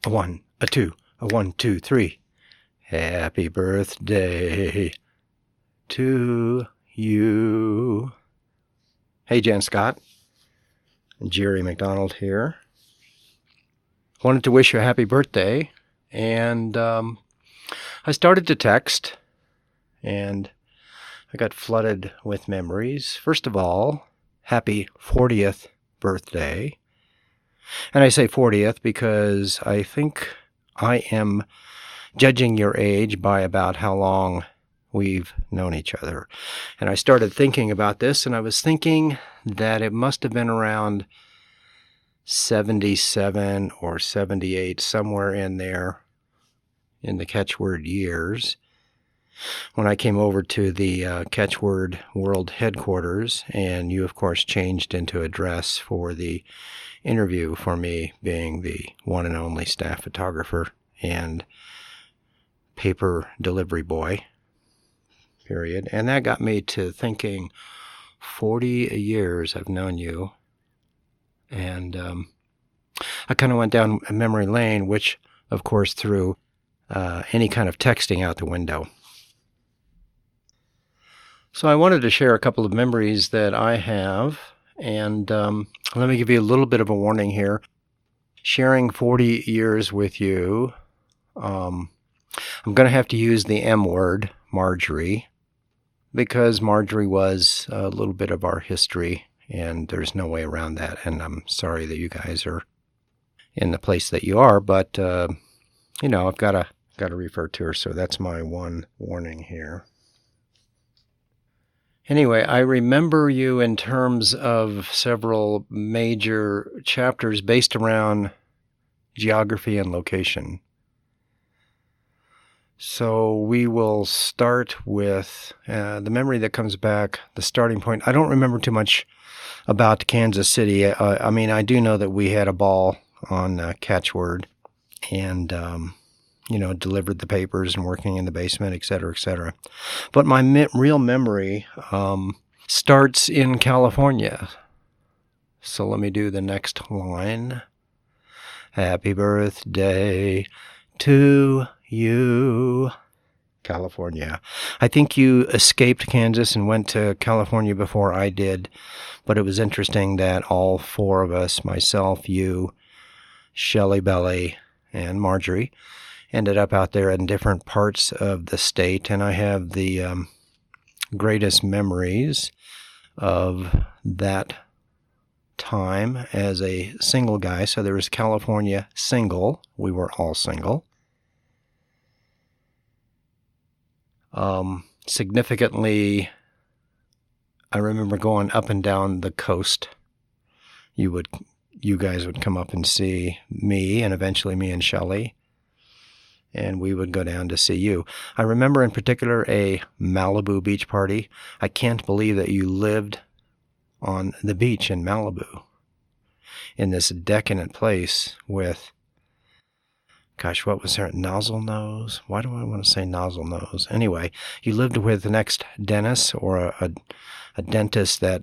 A one, a two, a 1, 2, 3. Happy birthday to you. Hey, Jen Scott. Jerry McDonald here. Wanted to wish you a happy birthday. And I started to text, and I got flooded with memories. First of all, happy 40th birthday. And I say 40th because I think I am judging your age by about how long we've known each other. And I started thinking about this, and I was thinking that it must have been around 77 or 78, somewhere in there in the Catchword years, when I came over to the Catchword World headquarters, and you, of course, changed into a dress for the interview for me, being the one and only staff photographer and paper delivery boy, period. And that got me to thinking, 40 years I've known you. And I kind of went down memory lane, which, of course, threw any kind of texting out the window. So I wanted to share a couple of memories that I have, and let me give you a little bit of a warning here. Sharing 40 years with you, I'm going to have to use the M word, Marjorie, because Marjorie was a little bit of our history, and there's no way around that. And I'm sorry that you guys are in the place that you are, but I've got to refer to her, so that's my one warning here. Anyway, I remember you in terms of several major chapters based around geography and location. So we will start with the memory that comes back, the starting point. I don't remember too much about Kansas City. I do know that we had a ball on Catchword and, delivered the papers and working in the basement, et cetera, et cetera. But my real memory starts in California. So let me do the next line. Happy birthday to you, California. I think you escaped Kansas and went to California before I did, but it was interesting that all four of us, myself, you, Shelley Belly, and Marjorie, ended up out there in different parts of the state, and I have the greatest memories of that time as a single guy. So there was California single. We were all single. Significantly, I remember going up and down the coast. You guys would come up and see me, and eventually me and Shelley, and we would go down to see you. I remember in particular a Malibu beach party. I can't believe that you lived on the beach in Malibu, in this decadent place with, gosh, what was there? Nozzle Nose? Why do I want to say Nozzle Nose? Anyway, you lived with the next dentist, or a dentist that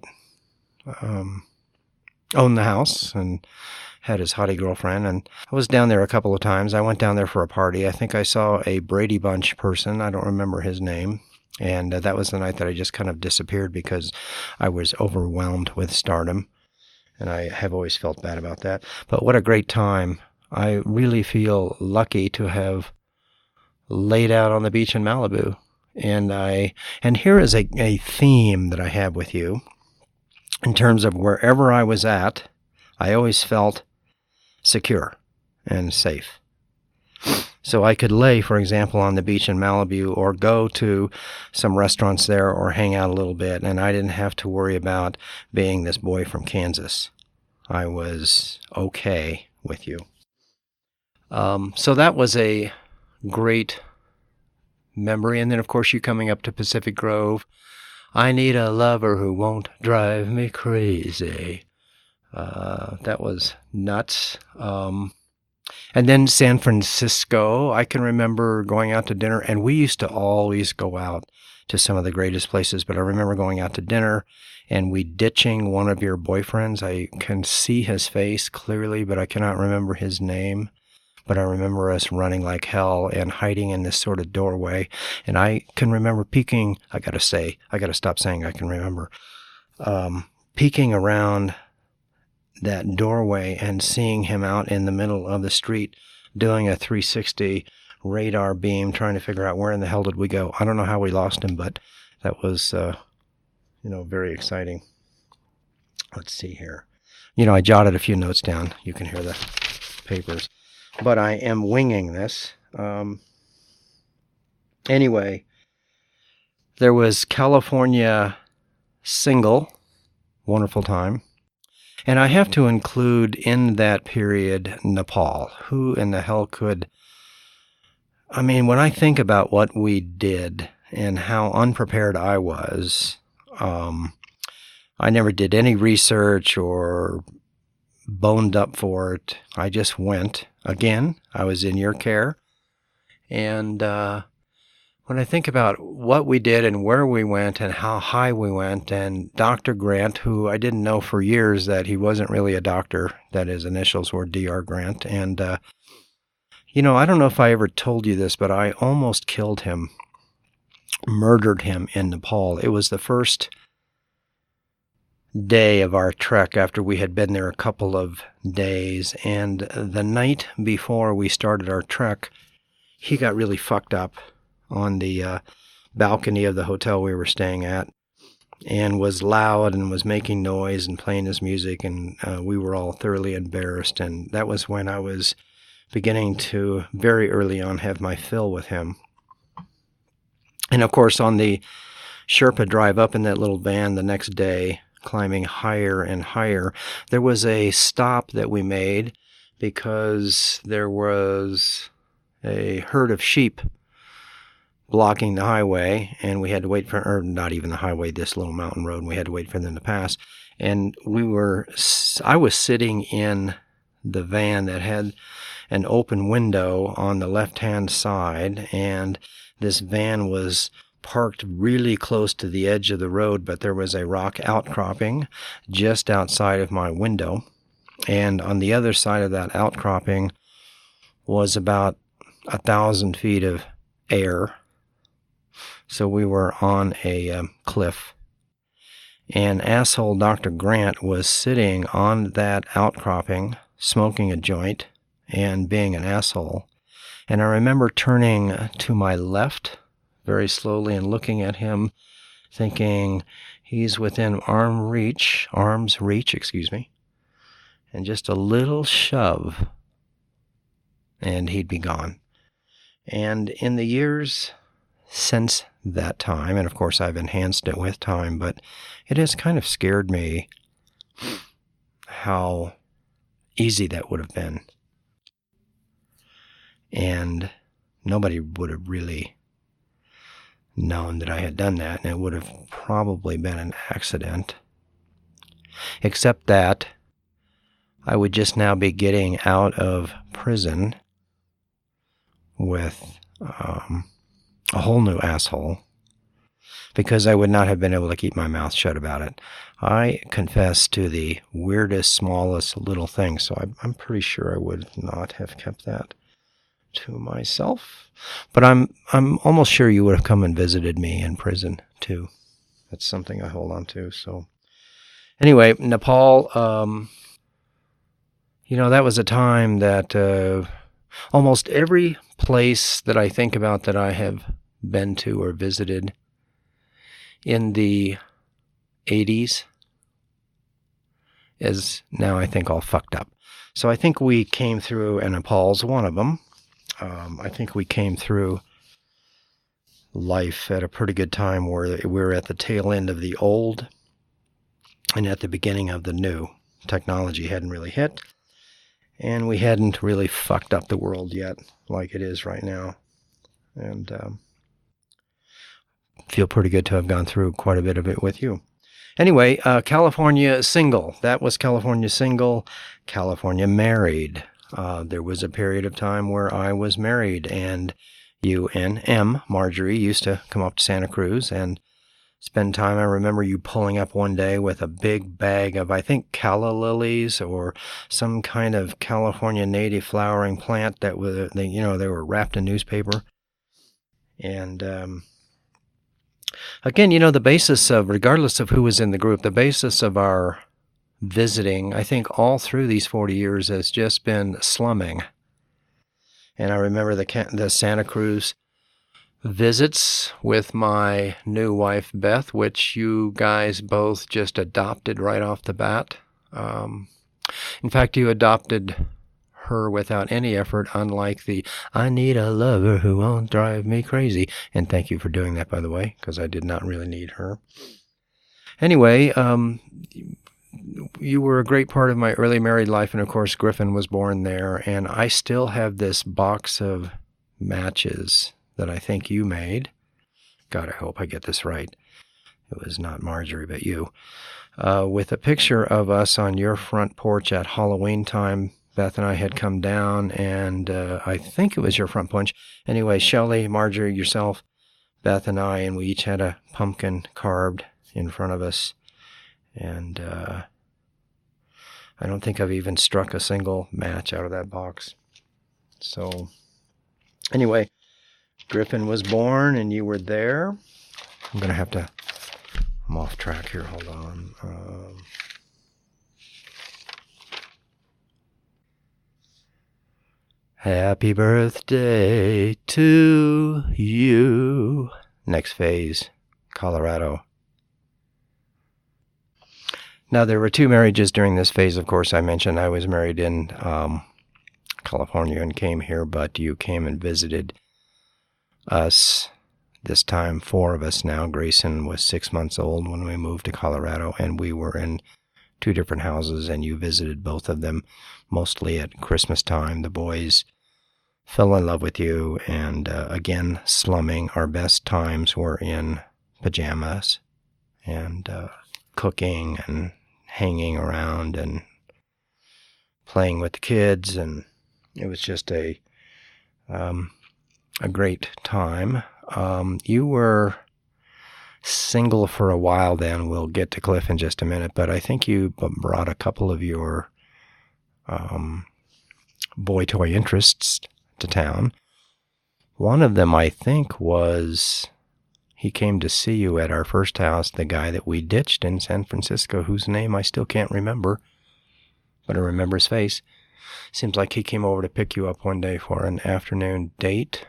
owned the house and had his hottie girlfriend. And I was down there a couple of times. I went down there for a party. I think I saw a Brady Bunch person. I don't remember his name. And that was the night that I just kind of disappeared because I was overwhelmed with stardom. And I have always felt bad about that. But what a great time. I really feel lucky to have laid out on the beach in Malibu. And here is a theme that I have with you. In terms of wherever I was at, I always felt secure and safe. So I could lay, for example, on the beach in Malibu, or go to some restaurants there, or hang out a little bit, and I didn't have to worry about being this boy from Kansas. I was okay with you. So that was a great memory. And then, of course, you coming up to Pacific Grove. I need a lover who won't drive me crazy. That was nuts. And then San Francisco, I can remember going out to dinner, and we used to always go out to some of the greatest places, but I remember going out to dinner and we ditching one of your boyfriends. I can see his face clearly, but I cannot remember his name. but I remember us running like hell and hiding in this sort of doorway. And I can remember peeking, I got to stop saying I can remember, peeking around that doorway and seeing him out in the middle of the street doing a 360 radar beam, trying to figure out where in the hell did we go. I don't know how we lost him, but that was, very exciting. Let's see here. I jotted a few notes down. You can hear the papers. But I am winging this. Anyway, there was California Single. Wonderful time. And I have to include in that period Nepal. Who in the hell could... when I think about what we did and how unprepared I was, I never did any research or boned up for it. I just went. Again, I was in your care. And when I think about what we did and where we went and how high we went, and Dr. Grant, who I didn't know for years that he wasn't really a doctor, that his initials were Dr. Grant. And, I don't know if I ever told you this, but I almost killed him, murdered him in Nepal. It was the first day of our trek after we had been there a couple of days. And the night before we started our trek, he got really fucked up on the balcony of the hotel we were staying at and was loud and was making noise and playing his music, and we were all thoroughly embarrassed. And that was when I was beginning to very early on have my fill with him. And of course, on the Sherpa drive up in that little van the next day, climbing higher and higher, there was a stop that we made because there was a herd of sheep blocking the highway, and we had to wait for, or not even the highway, this little mountain road, and we had to wait for them to pass. And I was sitting in the van that had an open window on the left-hand side, and this van was parked really close to the edge of the road, but there was a rock outcropping just outside of my window. And on the other side of that outcropping was about 1,000 feet of air. So we were on a cliff. And asshole Dr. Grant was sitting on that outcropping, smoking a joint and being an asshole. And I remember turning to my left very slowly and looking at him, thinking he's within arm's reach, and just a little shove, and he'd be gone. And in the years since that time, and of course I've enhanced it with time, but it has kind of scared me how easy that would have been. And nobody would have really known that I had done that, and it would have probably been an accident. Except that I would just now be getting out of prison with a whole new asshole, because I would not have been able to keep my mouth shut about it. I confess to the weirdest, smallest little thing, so I'm pretty sure I would not have kept that to myself. But I'm almost sure you would have come and visited me in prison too. That's something I hold on to. So anyway, Nepal, that was a time that almost every place that I think about that I have been to or visited in the 80s is now, I think, all fucked up. So I think we came through, and Nepal's one of them. I think we came through life at a pretty good time where we were at the tail end of the old and at the beginning of the new. Technology hadn't really hit, and we hadn't really fucked up the world yet like it is right now. And feel pretty good to have gone through quite a bit of it with you. Anyway, California Single. That was California Single. California Married. There was a period of time where I was married, and you and Marjorie used to come up to Santa Cruz and spend time. I remember you pulling up one day with a big bag of, I think, calla lilies or some kind of California native flowering plant that they were wrapped in newspaper. And again, the basis of, regardless of who was in the group, the basis of our visiting, I think all through these 40 years has just been slumming. And I remember the Santa Cruz visits with my new wife, Beth, which you guys both just adopted right off the bat. In fact, you adopted her without any effort, unlike the "I need a lover who won't drive me crazy." And thank you for doing that, by the way, because I did not really need her. Anyway, you were a great part of my early married life, and of course, Griffin was born there. And I still have this box of matches that I think you made. God, I hope I get this right. It was not Marjorie, but you. With a picture of us on your front porch at Halloween time. Beth and I had come down, and I think it was your front porch. Anyway, Shelley, Marjorie, yourself, Beth, and I, and we each had a pumpkin carved in front of us. And I don't think I've even struck a single match out of that box. So, anyway, Griffin was born, and you were there. I'm off track here. Hold on. Happy birthday to you. Next phase, Colorado. Now, there were 2 marriages during this phase, of course. I mentioned I was married in California and came here, but you came and visited us. This time, 4 of us now. Grayson was 6 months old when we moved to Colorado, and we were in 2 different houses, and you visited both of them, mostly at Christmas time. The boys fell in love with you, and again, slumming. Our best times were in pajamas and cooking and hanging around and playing with the kids, and it was just a great time. You were single for a while then. We'll get to Cliff in just a minute, but I think you brought a couple of your boy toy interests to town. One of them, I think, was he came to see you at our first house, the guy that we ditched in San Francisco, whose name I still can't remember, but I remember his face. Seems like he came over to pick you up one day for an afternoon date.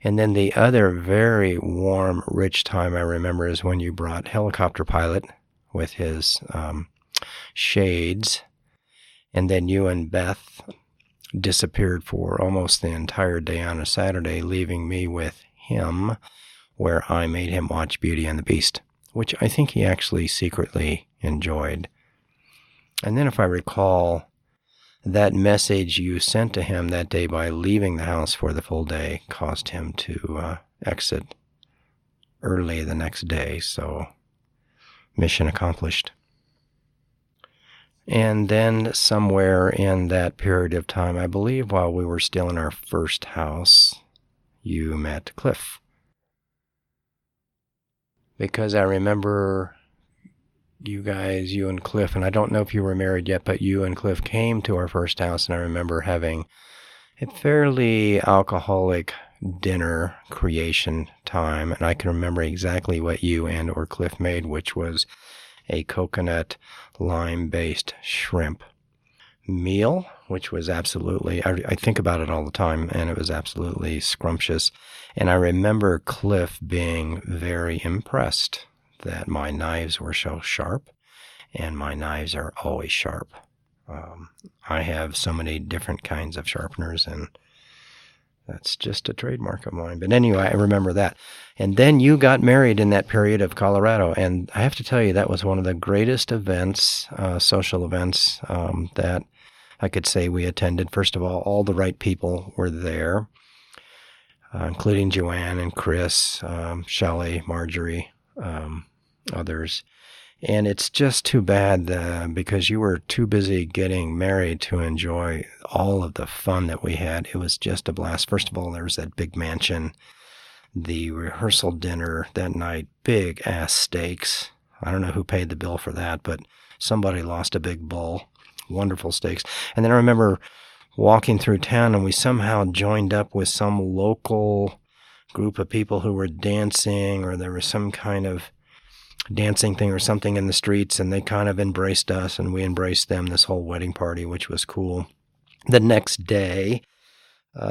And then the other very warm, rich time I remember is when you brought Helicopter Pilot with his shades. And then you and Beth disappeared for almost the entire day on a Saturday, leaving me with him, where I made him watch Beauty and the Beast, which I think he actually secretly enjoyed. And then if I recall, that message you sent to him that day by leaving the house for the full day caused him to exit early the next day, so mission accomplished. And then somewhere in that period of time, I believe while we were still in our first house, you met Cliff. Because I remember you and Cliff, and I don't know if you were married yet, but you and Cliff came to our first house, and I remember having a fairly alcoholic dinner creation time, and I can remember exactly what you and or Cliff made, which was a coconut lime-based shrimp meal, which was absolutely, I think about it all the time, and it was absolutely scrumptious. And I remember Cliff being very impressed that my knives were so sharp, and my knives are always sharp. I have so many different kinds of sharpeners, and that's just a trademark of mine. But anyway, I remember that. And then you got married in that period of Colorado, and I have to tell you, that was one of the greatest events, social events, that I could say we attended. First of all the right people were there, including Joanne and Chris, Shelley, Marjorie, others. And it's just too bad because you were too busy getting married to enjoy all of the fun that we had. It was just a blast. First of all, there was that big mansion the rehearsal dinner that night, big ass steaks. I don't know who paid the bill for that, but somebody lost a big bull. Wonderful steaks. And then I remember walking through town, and we somehow joined up with some local group of people who were dancing, or there was some kind of dancing thing or something in the streets, and they kind of embraced us and we embraced them, this whole wedding party, which was cool. The next day,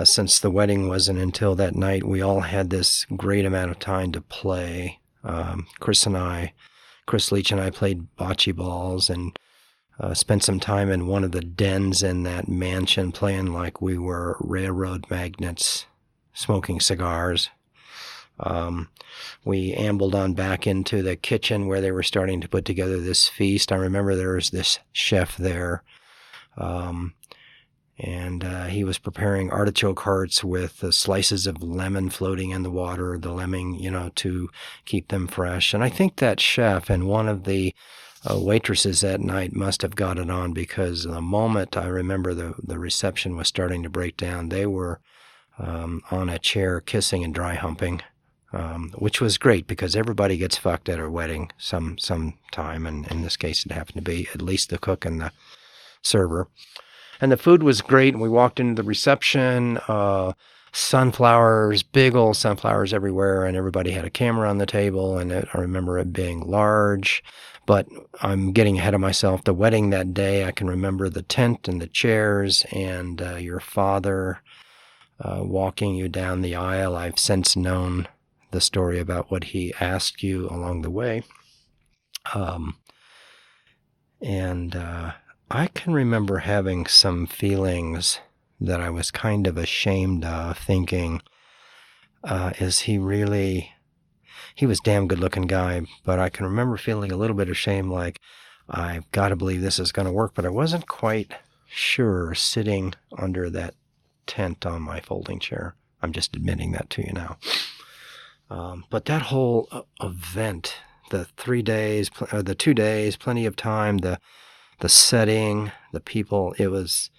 since the wedding wasn't until that night, we all had this great amount of time to play. Chris Leach and I played bocce balls and spent some time in one of the dens in that mansion playing like we were railroad magnates, smoking cigars. We ambled on back into the kitchen where they were starting to put together this feast. I remember there was this chef there, and he was preparing artichoke hearts with slices of lemon floating in the water, the lemon, to keep them fresh. And I think that chef and one of the waitresses that night must have got it on, because the moment I remember the reception was starting to break down, they were on a chair kissing and dry humping. Which was great because everybody gets fucked at a wedding some time, and in this case it happened to be at least the cook and the server. And the food was great, and we walked into the reception, sunflowers, big old sunflowers everywhere, and everybody had a camera on the table, and I remember it being large. But I'm getting ahead of myself. The wedding that day, I can remember the tent and the chairs and your father walking you down the aisle. I've since known the story about what he asked you along the way. And I can remember having some feelings that I was kind of ashamed of, thinking, is he really... He was a damn good-looking guy, but I can remember feeling a little bit of shame, like, I've got to believe this is going to work, but I wasn't quite sure sitting under that tent on my folding chair. I'm just admitting that to you now. But that whole event, the 3 days, the 2 days, plenty of time, the setting, the people, it was...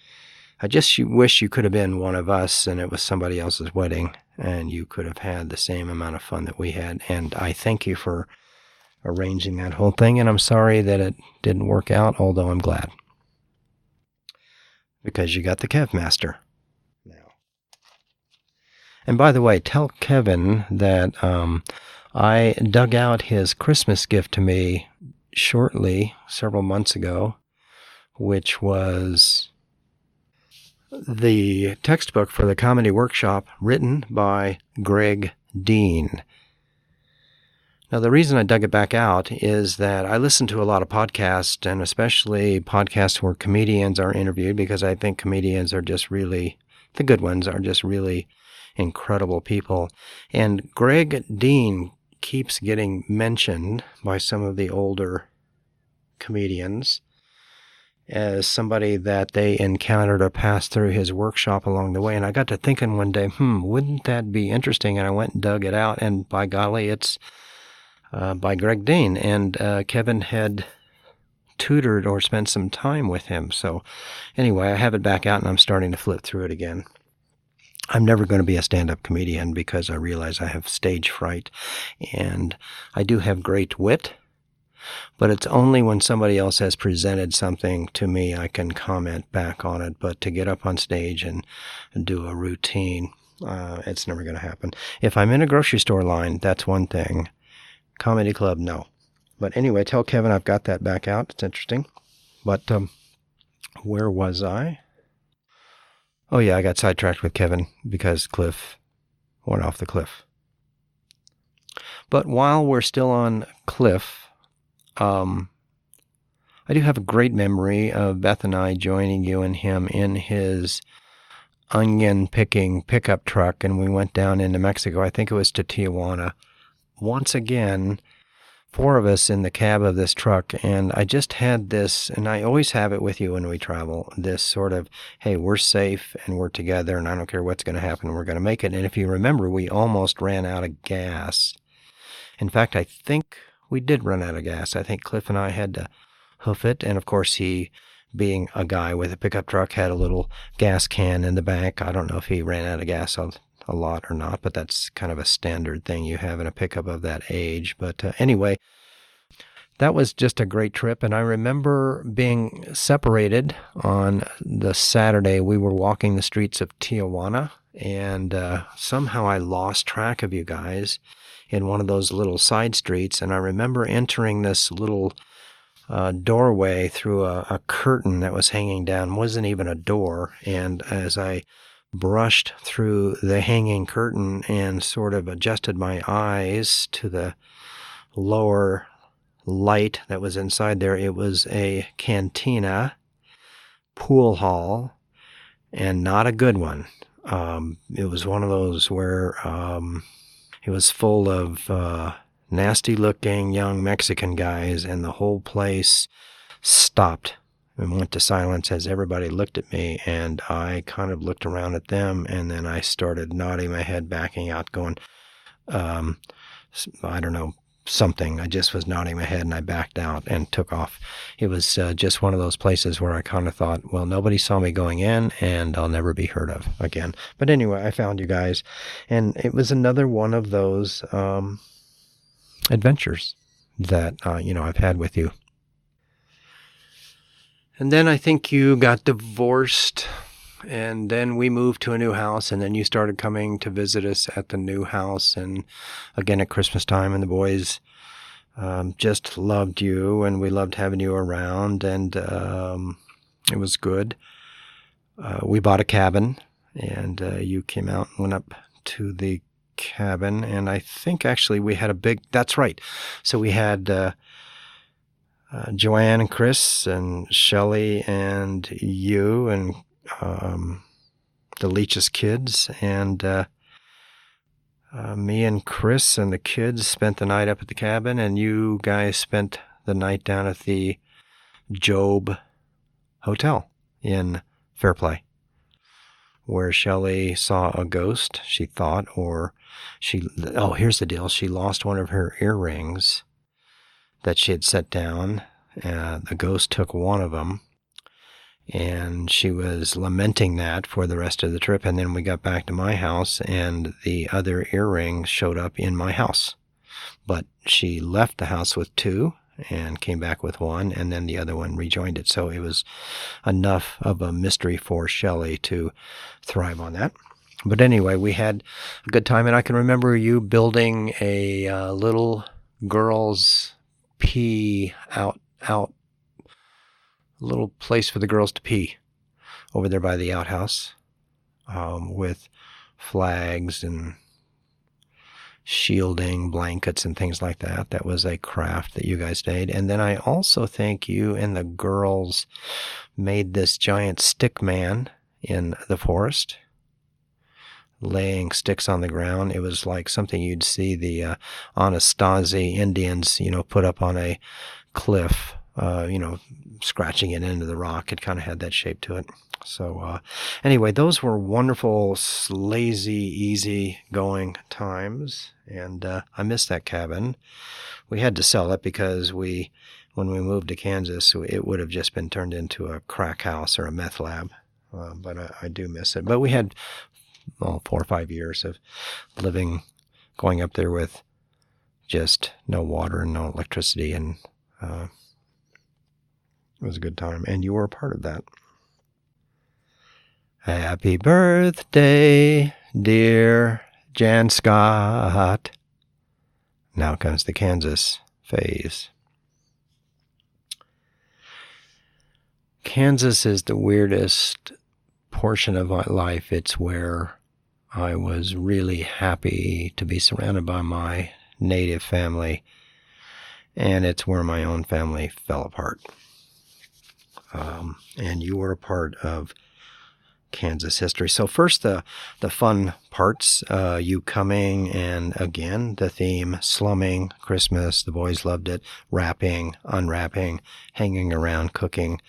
I just wish you could have been one of us and it was somebody else's wedding and you could have had the same amount of fun that we had. And I thank you for arranging that whole thing. And I'm sorry that it didn't work out, although I'm glad. Because you got the Kev Master now. And by the way, tell Kevin that I dug out his Christmas gift to me shortly, several months ago, which was the textbook for the comedy workshop written by Greg Dean. Now, the reason I dug it back out is that I listen to a lot of podcasts, and especially podcasts where comedians are interviewed, because I think comedians are just really, the good ones are just really incredible people. And Greg Dean keeps getting mentioned by some of the older comedians as somebody that they encountered or passed through his workshop along the way. And I got to thinking one day, wouldn't that be interesting? And I went and dug it out, and by golly, it's by Greg Dean. And Kevin had tutored or spent some time with him. So anyway, I have it back out, and I'm starting to flip through it again. I'm never going to be a stand-up comedian because I realize I have stage fright, and I do have great wit. But it's only when somebody else has presented something to me I can comment back on it. But to get up on stage and do a routine, it's never going to happen. If I'm in a grocery store line, that's one thing. Comedy club, no. But anyway, tell Kevin I've got that back out. It's interesting. But where was I? Oh yeah, I got sidetracked with Kevin because Cliff went off the cliff. But while we're still on Cliff, I do have a great memory of Beth and I joining you and him in his onion picking pickup truck, and we went down into Mexico. I think it was to Tijuana. Once again, 4 of us in the cab of this truck, and I just had this, and I always have it with you when we travel, this sort of, hey, we're safe and we're together and I don't care what's going to happen, we're going to make it. And if you remember, we almost ran out of gas. In fact, I think we did run out of gas. I think Cliff and I had to hoof it. And of course, he, being a guy with a pickup truck, had a little gas can in the back. I don't know if he ran out of gas. a lot or not, but that's kind of a standard thing you have in a pickup of that age. But anyway, that was just a great trip. And I remember being separated on the Saturday. We were walking the streets of Tijuana, and somehow I lost track of you guys in one of those little side streets. And I remember entering this little doorway through a curtain that was hanging down. It wasn't even a door. And as I brushed through the hanging curtain and sort of adjusted my eyes to the lower light that was inside there, it was a cantina, pool hall, and not a good one. It was one of those where it was full of nasty-looking young Mexican guys, and the whole place stopped and went to silence as everybody looked at me, and I kind of looked around at them, and then I started nodding my head, backing out, going, I don't know, something. I just was nodding my head, and I backed out and took off. It was just one of those places where I kind of thought, well, nobody saw me going in, and I'll never be heard of again. But anyway, I found you guys, and it was another one of those adventures that, I've had with you. And then I think you got divorced, and then we moved to a new house, and then you started coming to visit us at the new house, and again at Christmas time, and the boys just loved you, and we loved having you around, and it was good. We bought a cabin, and you came out and went up to the cabin, and I think actually we had that's right. So we had Joanne and Chris and Shelley and you and the Leach's kids, and me and Chris and the kids spent the night up at the cabin, and you guys spent the night down at the Job Hotel in Fairplay, where Shelley saw a ghost, she thought, here's the deal. She lost one of her earrings that she had set down. The ghost took one of them, and she was lamenting that for the rest of the trip. And then we got back to my house, and the other earring showed up in my house. But she left the house with two and came back with one, and then the other one rejoined it. So it was enough of a mystery for Shelley to thrive on that. But anyway, we had a good time, and I can remember you building a little girls' pee out, a little place for the girls to pee over there by the outhouse, with flags and shielding blankets and things like that. That was a craft that you guys made. And then I also think you and the girls made this giant stick man in the forest, laying sticks on the ground. It was like something you'd see the Anasazi Indians, put up on a cliff, scratching it into the rock. It kind of had that shape to it. So anyway, those were wonderful, lazy, easy-going times, and I missed that cabin. We had to sell it because when we moved to Kansas, it would have just been turned into a crack house or a meth lab, but I do miss it. But we had 4 or 5 years of going up there with just no water and no electricity, and it was a good time, and you were a part of that. Happy birthday, dear Jan Scott. Now comes the Kansas phase. Kansas is the weirdest portion of my life. It's where I was really happy to be surrounded by my native family, and it's where my own family fell apart. And you were a part of Kansas history. So first, the fun parts, you coming, and again, the theme, slumming, Christmas, the boys loved it, wrapping, unwrapping, hanging around, cooking.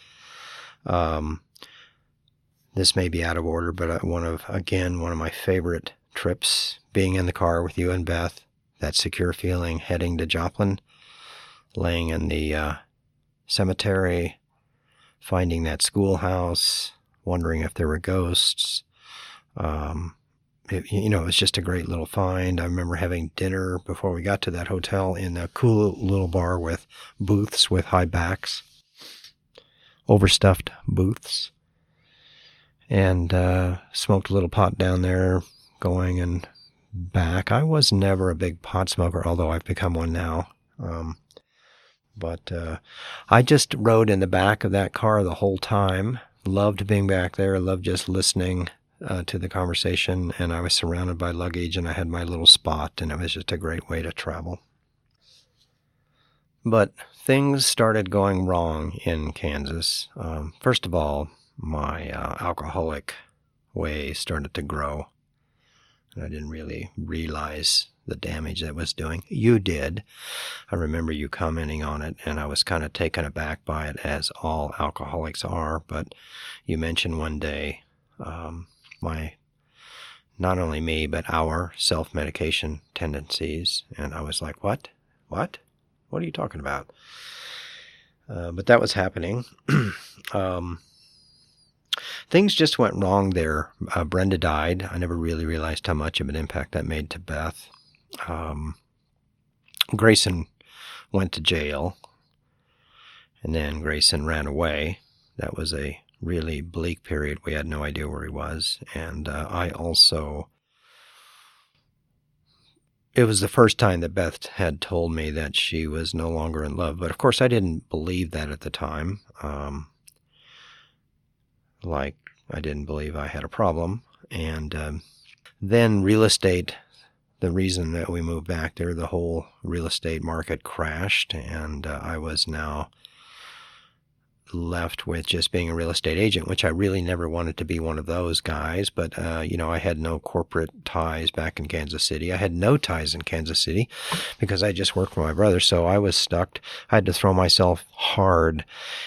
This may be out of order, but one of my favorite trips, being in the car with you and Beth, that secure feeling, heading to Joplin, laying in the cemetery, finding that schoolhouse, wondering if there were ghosts, it was just a great little find. I remember having dinner before we got to that hotel in a cool little bar with booths with high backs, overstuffed booths, and smoked a little pot down there, going and back. I was never a big pot smoker, although I've become one now. But I just rode in the back of that car the whole time. Loved being back there. Loved just listening to the conversation. And I was surrounded by luggage, and I had my little spot, and it was just a great way to travel. But things started going wrong in Kansas. First of all, my alcoholic ways started to grow. And I didn't really realize the damage that was doing. You did. I remember you commenting on it, and I was kind of taken aback by it, as all alcoholics are. But you mentioned one day not only me, but our self-medication tendencies. And I was like, what? What? What are you talking about? But that was happening. Things just went wrong there. Brenda died. I never really realized how much of an impact that made to Beth. Grayson went to jail, and then Grayson ran away. That was a really bleak period. We had no idea where he was. And it was the first time that Beth had told me that she was no longer in love. But of course, I didn't believe that at the time. I didn't believe I had a problem. And then real estate, the reason that we moved back there, the whole real estate market crashed, and I was now left with just being a real estate agent, which I really never wanted to be one of those guys. But, I had no corporate ties back in Kansas City. I had no ties in Kansas City because I just worked for my brother. So I was stuck. I had to throw myself hard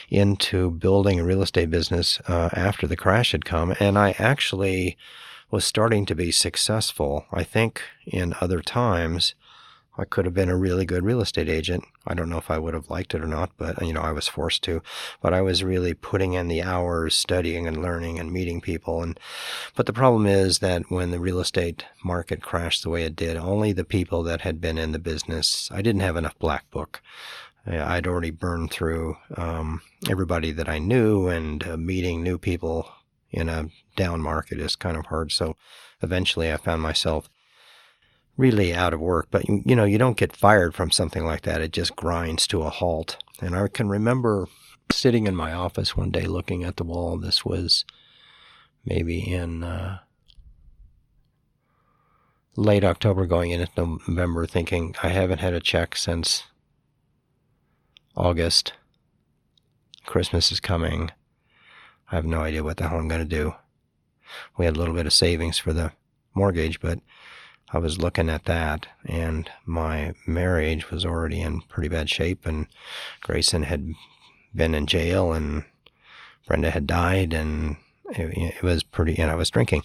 into building a real estate business after the crash had come. And I actually was starting to be successful. I think in other times, I could have been a really good real estate agent. I don't know if I would have liked it or not, but, I was forced to. But I was really putting in the hours, studying and learning and meeting people. But the problem is that when the real estate market crashed the way it did, only the people that had been in the business, I didn't have enough black book. I'd already burned through everybody that I knew, and meeting new people in a down market is kind of hard. So eventually I found myself really out of work. But, you don't get fired from something like that. It just grinds to a halt. And I can remember sitting in my office one day looking at the wall. This was maybe in late October going into November, thinking, I haven't had a check since August. Christmas is coming. I have no idea what the hell I'm going to do. We had a little bit of savings for the mortgage, but I was looking at that, and my marriage was already in pretty bad shape, and Grayson had been in jail, and Brenda had died, and it was pretty, and I was drinking.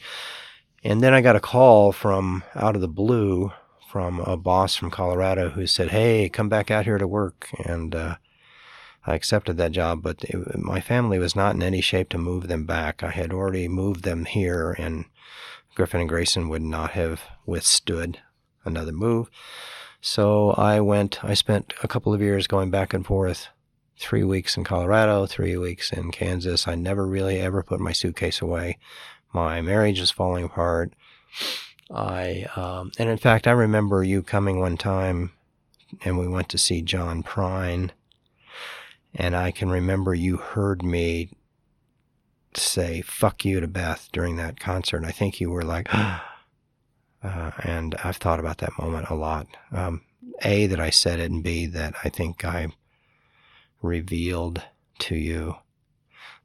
And then I got a call from out of the blue from a boss from Colorado who said, hey, come back out here to work. And I accepted that job, but my family was not in any shape to move them back. I had already moved them here, and Griffin and Grayson would not have withstood another move. So I spent a couple of years going back and forth, 3 weeks in Colorado, 3 weeks in Kansas. I never really ever put my suitcase away. My marriage was falling apart. And in fact, I remember you coming one time, and we went to see John Prine, and I can remember you heard me say fuck you to Beth during that concert. I think you were like, and I've thought about that moment a lot. A, that I said it, and B, that I think I revealed to you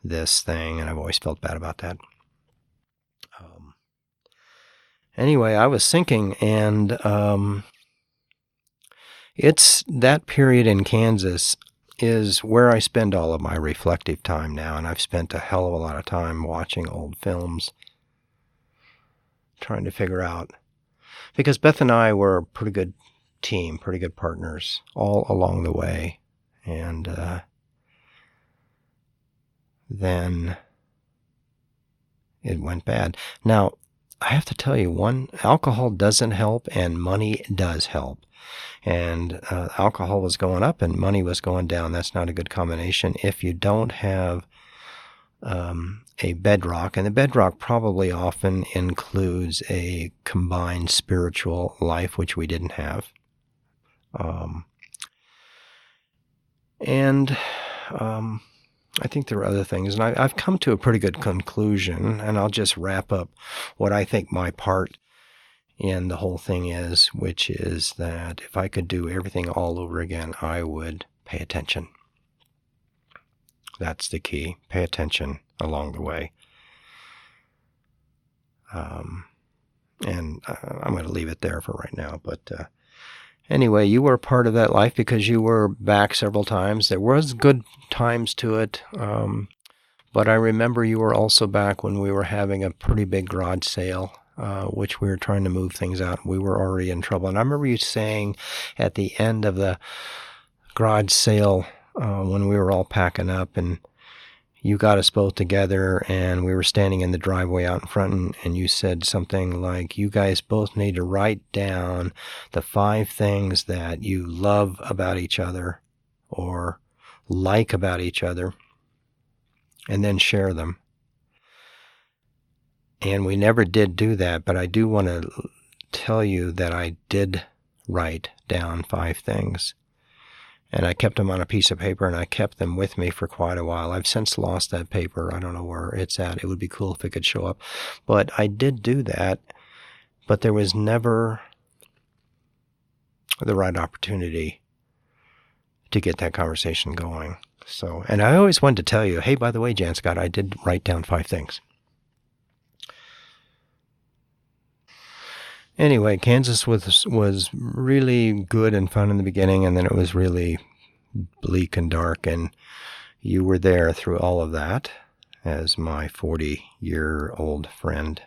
this thing, and I've always felt bad about that. Anyway, I was thinking, and it's that period in Kansas is where I spend all of my reflective time now, and I've spent a hell of a lot of time watching old films, trying to figure out, because Beth and I were a pretty good team, pretty good partners all along the way, and then it went bad. Now, I have to tell you, alcohol doesn't help and money does help. And alcohol was going up and money was going down. That's not a good combination if you don't have a bedrock. And the bedrock probably often includes a combined spiritual life, which we didn't have. And I think there are other things. And I've come to a pretty good conclusion, and I'll just wrap up what I think my part in the whole thing is, which is that if I could do everything all over again, I would pay attention. That's the key. Pay attention along the way. And I'm going to leave it there for right now. But anyway, you were a part of that life because you were back several times. There was good times to it. But I remember you were also back when we were having a pretty big garage sale, which we were trying to move things out. We were already in trouble. And I remember you saying at the end of the garage sale, when we were all packing up, and you got us both together and we were standing in the driveway out in front, and you said something like, you guys both need to write down the 5 things that you love about each other or like about each other, and then share them. And we never did do that, but I do want to tell you that I did write down 5 things. And I kept them on a piece of paper, and I kept them with me for quite a while. I've since lost that paper. I don't know where it's at. It would be cool if it could show up. But I did do that, but there was never the right opportunity to get that conversation going. So, and I always wanted to tell you, hey, by the way, Jan Scott, I did write down 5 things. Anyway, Kansas was really good and fun in the beginning, and then it was really bleak and dark, and you were there through all of that as my 40-year-old friend.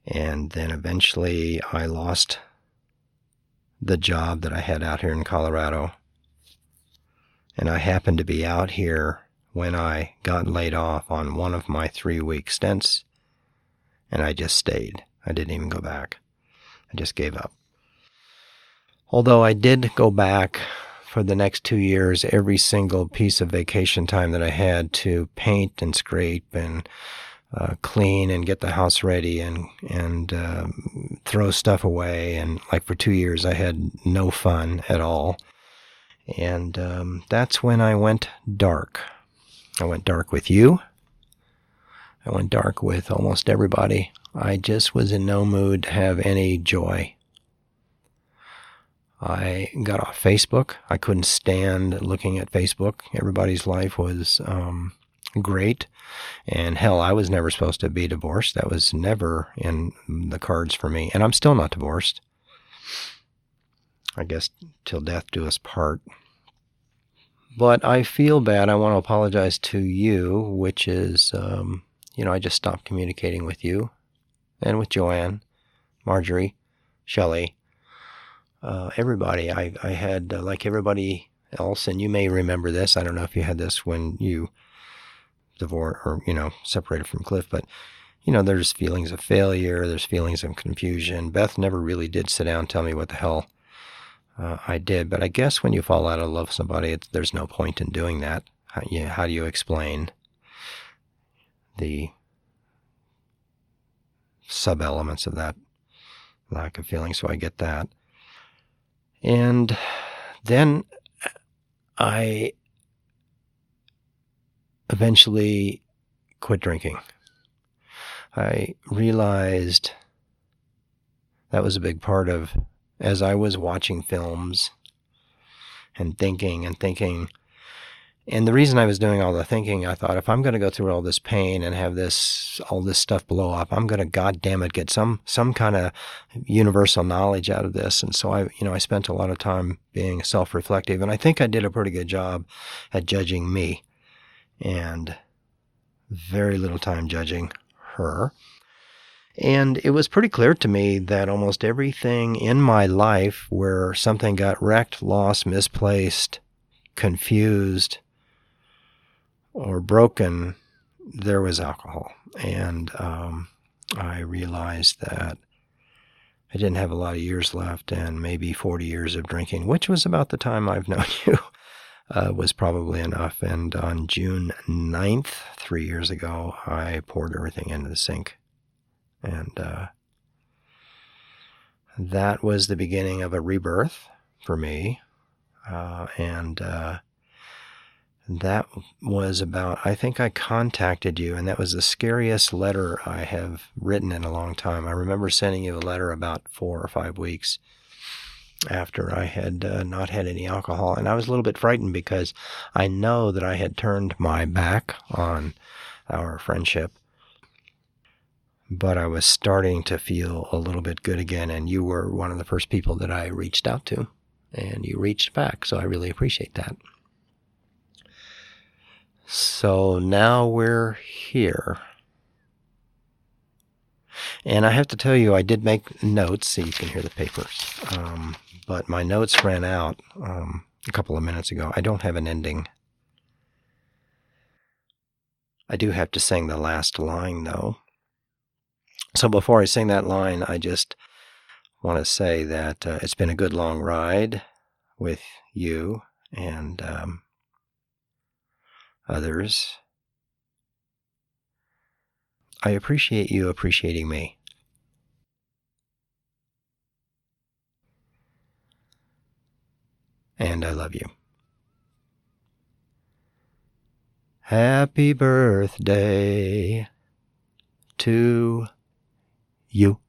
And then eventually I lost the job that I had out here in Colorado, and I happened to be out here when I got laid off on one of my 3-week stints, and I just stayed. I didn't even go back. I just gave up. Although I did go back for the next 2 years, every single piece of vacation time that I had, to paint and scrape and clean and get the house ready and throw stuff away. And like for 2 years, I had no fun at all. And that's when I went dark. I went dark with you. I went dark with almost everybody. I just was in no mood to have any joy. I got off Facebook. I couldn't stand looking at Facebook. Everybody's life was great. And hell, I was never supposed to be divorced. That was never in the cards for me. And I'm still not divorced. I guess till death do us part. But I feel bad. I want to apologize to you, which is, I just stopped communicating with you. And with Joanne, Marjorie, Shelley, everybody. I had, like everybody else, and you may remember this, I don't know if you had this when you divorced or, separated from Cliff, but, there's feelings of failure, there's feelings of confusion. Beth never really did sit down and tell me what the hell I did, but I guess when you fall out of love with somebody, there's no point in doing that. How do you explain the sub-elements of that lack of feeling? So I get that. And then I eventually quit drinking. I realized that was a big part of, as I was watching films and thinking, and the reason I was doing all the thinking, I thought, if I'm going to go through all this pain and have all this stuff blow up, I'm going to, goddamn it, get some kind of universal knowledge out of this. And so I spent a lot of time being self-reflective, and I think I did a pretty good job at judging me, and very little time judging her. And it was pretty clear to me that almost everything in my life where something got wrecked, lost, misplaced, confused, or broken, there was alcohol. And I realized that I didn't have a lot of years left, and maybe 40 years of drinking, which was about the time I've known you, was probably enough. And on June 9th, 3 years ago, I poured everything into the sink. And that was the beginning of a rebirth for me. And that was about, I think I contacted you, and that was the scariest letter I have written in a long time. I remember sending you a letter about 4 or 5 weeks after I had not had any alcohol. And I was a little bit frightened because I know that I had turned my back on our friendship, but I was starting to feel a little bit good again. And you were one of the first people that I reached out to, and you reached back. So I really appreciate that. So now we're here. And I have to tell you, I did make notes, so you can hear the papers. But my notes ran out a couple of minutes ago. I don't have an ending. I do have to sing the last line, though. So before I sing that line, I just want to say that it's been a good long ride with you and others. I appreciate you appreciating me. And I love you. Happy birthday to you.